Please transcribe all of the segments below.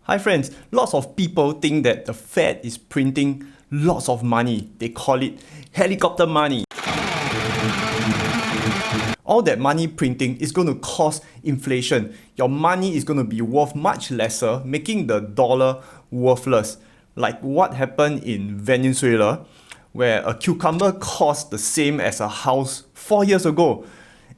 Hi friends, lots of people think that the Fed is printing lots of money. They call it helicopter money. All that money printing is going to cause inflation. Your money is going to be worth much lesser, making the dollar worthless. Like what happened in Venezuela, where a cucumber cost the same as a house 4 years ago.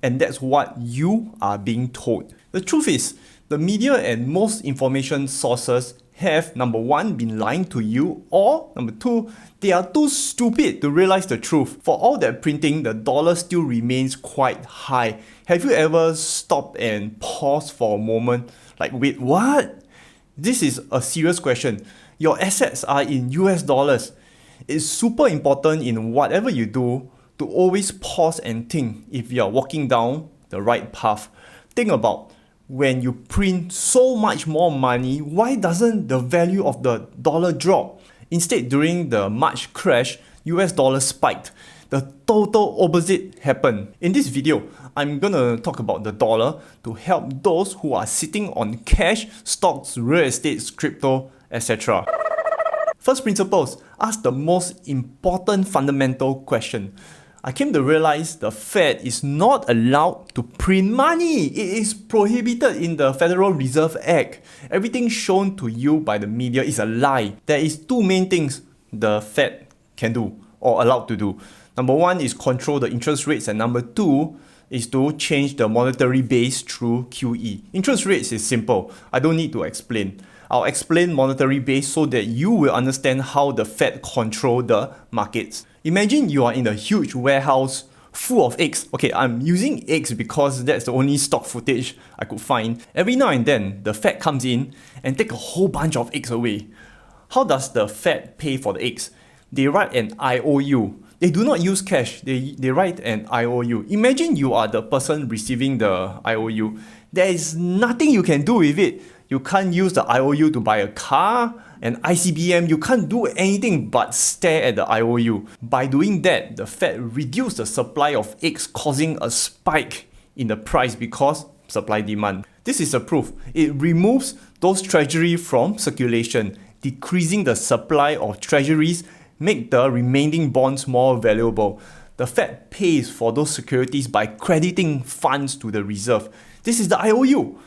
And that's what you are being told. The truth is, the media and most information sources have, number one, been lying to you, or number two, they are too stupid to realize the truth. For all that printing, the dollar still remains quite high. Have you ever stopped and paused for a moment? Like, wait, what? This is a serious question. Your assets are in US dollars. It's super important in whatever you do to always pause and think if you're walking down the right path. Think about when you print so much more money, why doesn't the value of the dollar drop? Instead, during the March crash, US dollar spiked. The total opposite happened. In this video, I'm gonna talk about the dollar to help those who are sitting on cash, stocks, real estate, crypto, etc. First principles, ask the most important fundamental question. I came to realize the Fed is not allowed to print money. It is prohibited in the Federal Reserve Act. Everything shown to you by the media is a lie. There is two main things the Fed can do or allowed to do. Number one is control the interest rates, and number two is to change the monetary base through QE. Interest rates is simple. I don't need to explain. I'll explain monetary base so that you will understand how the Fed control the markets. Imagine you are in a huge warehouse full of eggs. Okay, I'm using eggs because that's the only stock footage I could find. Every now and then, the Fed comes in and take a whole bunch of eggs away. How does the Fed pay for the eggs? They write an IOU. They do not use cash. They write an IOU. Imagine you are the person receiving the IOU. There is nothing you can do with it. You can't use the IOU to buy a car, an ICBM. You can't do anything but stare at the IOU. By doing that, the Fed reduced the supply of eggs, causing a spike in the price because supply demand. This is a proof. It removes those treasury from circulation, decreasing the supply of treasuries, make the remaining bonds more valuable. The Fed pays for those securities by crediting funds to the reserve. This is the IOU.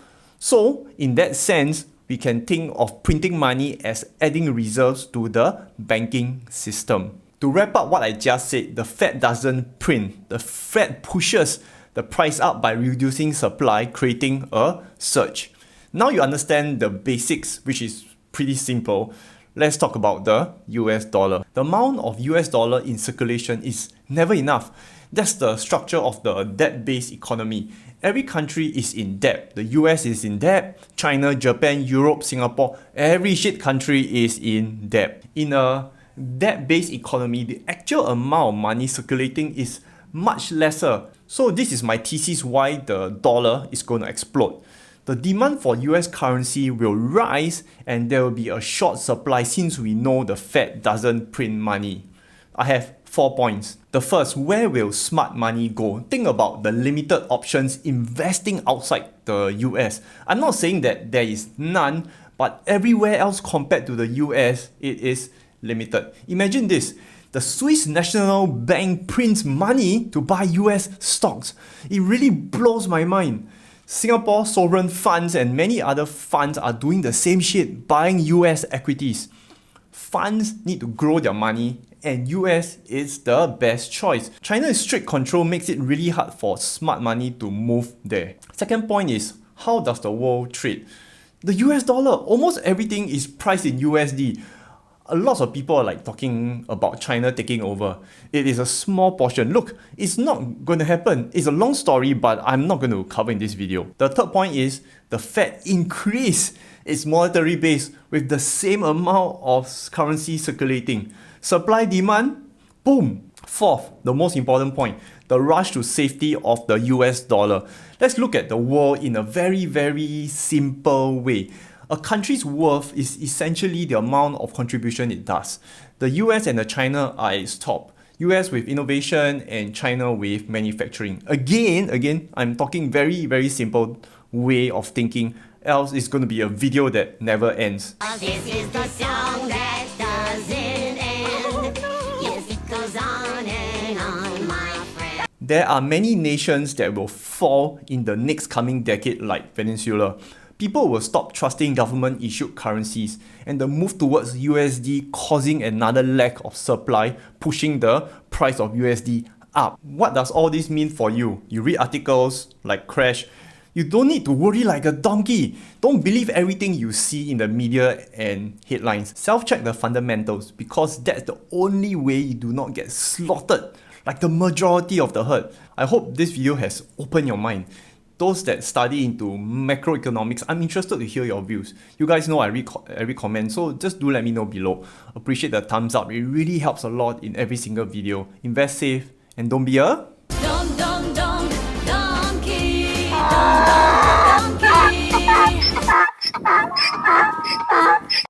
So, in that sense, we can think of printing money as adding reserves to the banking system. To wrap up what I just said, the Fed doesn't print. The Fed pushes the price up by reducing supply, creating a surge. Now you understand the basics, which is pretty simple. Let's talk about the US dollar. The amount of US dollar in circulation is never enough. That's the structure of the debt-based economy. Every country is in debt. The US is in debt, China, Japan, Europe, Singapore, every shit country is in debt. In a debt-based economy, the actual amount of money circulating is much lesser. So this is my thesis why the dollar is going to explode. The demand for US currency will rise and there will be a short supply since we know the Fed doesn't print money. I have 4 points. The first, where will smart money go? Think about the limited options investing outside the US. I'm not saying that there is none, but everywhere else compared to the US, it is limited. Imagine this. The Swiss National Bank prints money to buy US stocks. It really blows my mind. Singapore sovereign funds and many other funds are doing the same shit, buying US equities. Funds need to grow their money, and US is the best choice. China's strict control makes it really hard for smart money to move there. Second point is, how does the world trade? The US dollar, almost everything is priced in USD. A lot of people are like talking about China taking over. It is a small portion. Look, it's not going to happen. It's a long story, but I'm not going to cover in this video. The third point is the Fed increased its monetary base with the same amount of currency circulating. Supply demand, boom. Fourth, the most important point, the rush to safety of the US dollar. Let's look at the world in a very, very simple way. A country's worth is essentially the amount of contribution it does. The US and the China are its top. US with innovation and China with manufacturing. Again, I'm talking very, very simple way of thinking. else it's going to be a video that never ends. This is the song that doesn't end. Yes, it goes on and on, my friend. There are many nations that will fall in the next coming decade like Venezuela. People will stop trusting government-issued currencies, and the move towards USD causing another lack of supply, pushing the price of USD up. What does all this mean for you? You read articles like Crash. You don't need to worry like a donkey. Don't believe everything you see in the media and headlines. Self-check the fundamentals, because that's the only way you do not get slaughtered like the majority of the herd. I hope this video has opened your mind. Those that study into macroeconomics, I'm interested to hear your views. You guys know I read every comment, so just do let me know below. Appreciate the thumbs up, it really helps a lot in every single video. Invest safe and don't be a